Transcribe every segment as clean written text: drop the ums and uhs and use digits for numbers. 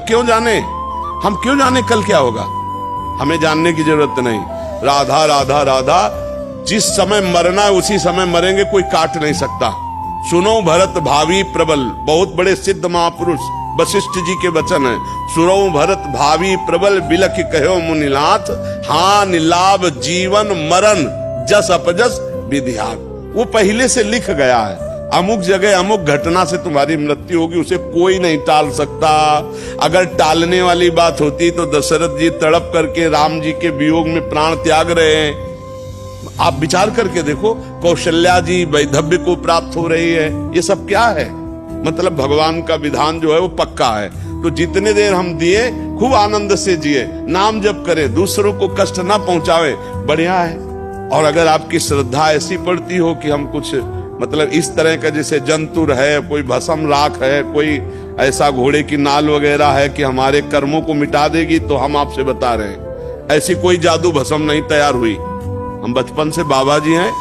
क्यों जाने? हम क्यों जाने कल क्या होगा? हमें जानने की जरूरत नहीं। राधा राधा राधा, जिस समय मरना है उसी समय मरेंगे, कोई काट नहीं सकता। सुनो भरत भावी प्रबल, बहुत बड़े सिद्ध महापुरुष वशिष्ठ जी के वचन है। सुनो भरत भावी प्रबल, बिलख कहो मुनिनाथ, हाँ निलाभ जीवन मरण, जस अपजस विधियात। वो पहले से लिख गया है, अमुक जगह अमुक घटना से तुम्हारी मृत्यु होगी, उसे कोई नहीं टाल सकता। अगर टालने वाली बात होती तो दशरथ जी तड़प करके राम जी के वियोग में प्राण त्याग रहे हैं। आप विचार करके देखो, कौशल्या जी वैधव्य को प्राप्त हो रही है, ये सब क्या है? मतलब भगवान का विधान जो है वो पक्का है। तो जितने देर हम दिए खूब आनंद से जिए, नाम जप करें, दूसरों को कष्ट ना पहुंचावे, बढ़िया है। और अगर आपकी श्रद्धा ऐसी पड़ती हो कि हम कुछ मतलब इस तरह का, जैसे जंतुर है, कोई भस्म राख है, कोई ऐसा घोड़े की नाल वगैरह है कि हमारे कर्मों को मिटा देगी, तो हम आपसे बता रहे हैं ऐसी कोई जादू भस्म नहीं तैयार हुई। हम बचपन से बाबा जी हैं,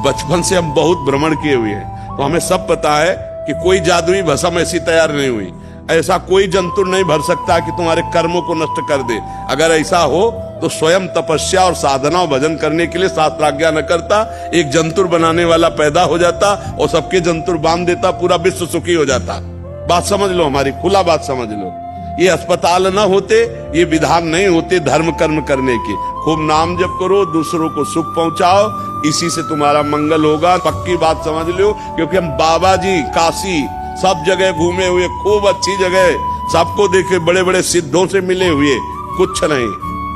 बचपन से हम बहुत भ्रमण किए हुए हैं, तो हमें सब पता है कि कोई जादुई भस्म ऐसी तैयार नहीं हुई। ऐसा कोई जंतुर नहीं भर सकता कि तुम्हारे कर्मों को नष्ट कर दे। अगर ऐसा हो तो स्वयं तपस्या और साधना और भजन करने के लिए शास्त्राज्ञा न करता, एक जंतुर बनाने वाला पैदा हो जाता और सबके जंतुर बांध देता, पूरा विश्व सुखी हो जाता। बात समझ लो, हमारी खुला बात समझ लो। ये अस्पताल न होते, ये विधान नहीं होते धर्म कर्म करने के। खूब नाम जप करो, दूसरों को सुख पहुंचाओ, इसी से तुम्हारा मंगल होगा। पक्की बात समझ लो, क्योंकि हम बाबा जी काशी सब जगह घूमे हुए, खूब अच्छी जगह, सबको देखे, बड़े बड़े सिद्धों से मिले हुए, कुछ नहीं।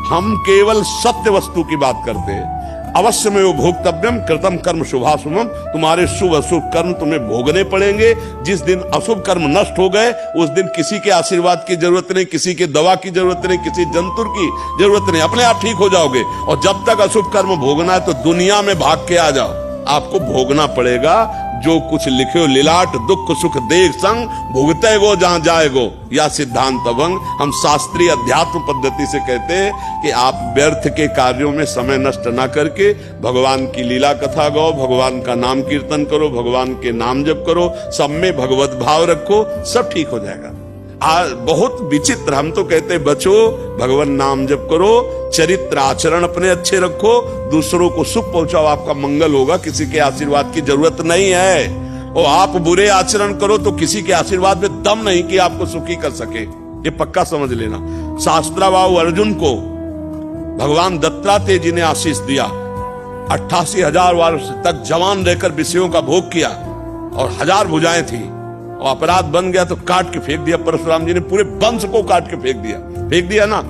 हम केवल सत्य वस्तु की बात करते हैं। अवश्य में वो भोक्तव्यम कृतम कर्म शुभाशुभम, तुम्हारे शुभ अशुभ कर्म तुम्हें भोगने पड़ेंगे। जिस दिन अशुभ कर्म नष्ट हो गए, उस दिन किसी के आशीर्वाद की जरूरत नहीं, किसी के दवा की जरूरत नहीं, किसी जंतुर की जरूरत नहीं, अपने आप ठीक हो जाओगे। और जब तक अशुभ कर्म भोगना है तो दुनिया में भाग के आ जाओ, आपको भोगना पड़ेगा जो कुछ लिखे हो। लिलाट दुख सुख देख संग, भुगते गो जहां जाएगो, या सिद्धांत भंग। हम शास्त्रीय अध्यात्म पद्धति से कहते हैं कि आप व्यर्थ के कार्यों में समय नष्ट ना करके भगवान की लीला कथा गाओ, भगवान का नाम कीर्तन करो, भगवान के नाम जप करो, सब में भगवत भाव रखो, सब ठीक हो जाएगा। बहुत विचित्र, हम तो कहते बचो, भगवान नाम जप करो, चरित्र आचरण अपने अच्छे रखो, दूसरों को सुख पहुंचाओ, आपका मंगल होगा। किसी के आशीर्वाद की जरूरत नहीं है। और आप बुरे आचरण करो तो किसी के आशीर्वाद में दम नहीं कि आपको सुखी कर सके, ये पक्का समझ लेना। शास्त्राबाहु अर्जुन को भगवान दत्तात्रेय जी ने आशीष दिया। 88,000 वर्ष तक जवान रहकर विषयों का भोग किया और 1000 भुजाएं थी, और अपराध बन गया तो काट के फेंक दिया। परशुराम जी ने पूरे वंश को काट के फेंक दिया ना।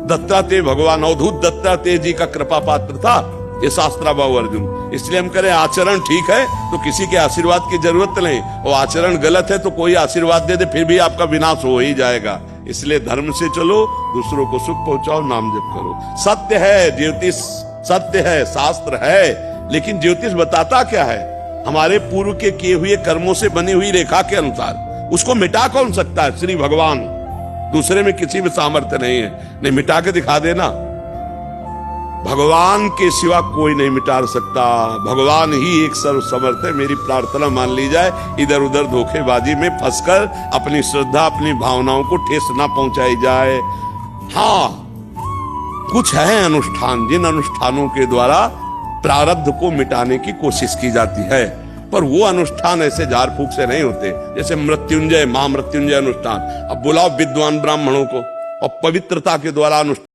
दत्तात्रेय भगवान अवधूत दत्तात्रेय जी का कृपा पात्र था ये शास्त्राबाहु अर्जुन। इसलिए हम करें आचरण ठीक है तो किसी के आशीर्वाद की जरूरत नहीं, और आचरण गलत है तो कोई आशीर्वाद दे दे फिर भी आपका विनाश हो ही जाएगा। इसलिए धर्म से चलो, दूसरों को सुख पहुंचाओ, नाम जप करो। सत्य है ज्योतिष, सत्य है शास्त्र है, लेकिन ज्योतिष बताता क्या है? हमारे पूर्व के किए हुए कर्मों से बनी हुई रेखा के अनुसार। उसको मिटा कौन सकता है? श्री भगवान। दूसरे में किसी में सामर्थ्य नहीं है, नहीं मिटा के दिखा देना। भगवान के सिवा कोई नहीं मिटा सकता, भगवान ही एक सर्व समर्थ है। मेरी प्रार्थना मान ली जाए, इधर उधर धोखेबाजी में फंसकर अपनी श्रद्धा अपनी भावनाओं को ठेस ना पहुंचाई जाए। हाँ, कुछ है अनुष्ठान, जिन अनुष्ठानों के द्वारा प्रारब्ध को मिटाने की कोशिश की जाती है, पर वो अनुष्ठान ऐसे झाड़ फूक से नहीं होते। जैसे मृत्युंजय महामृत्युंजय अनुष्ठान, अब बुलाओ विद्वान ब्राह्मणों को और पवित्रता के द्वारा अनुष्ठान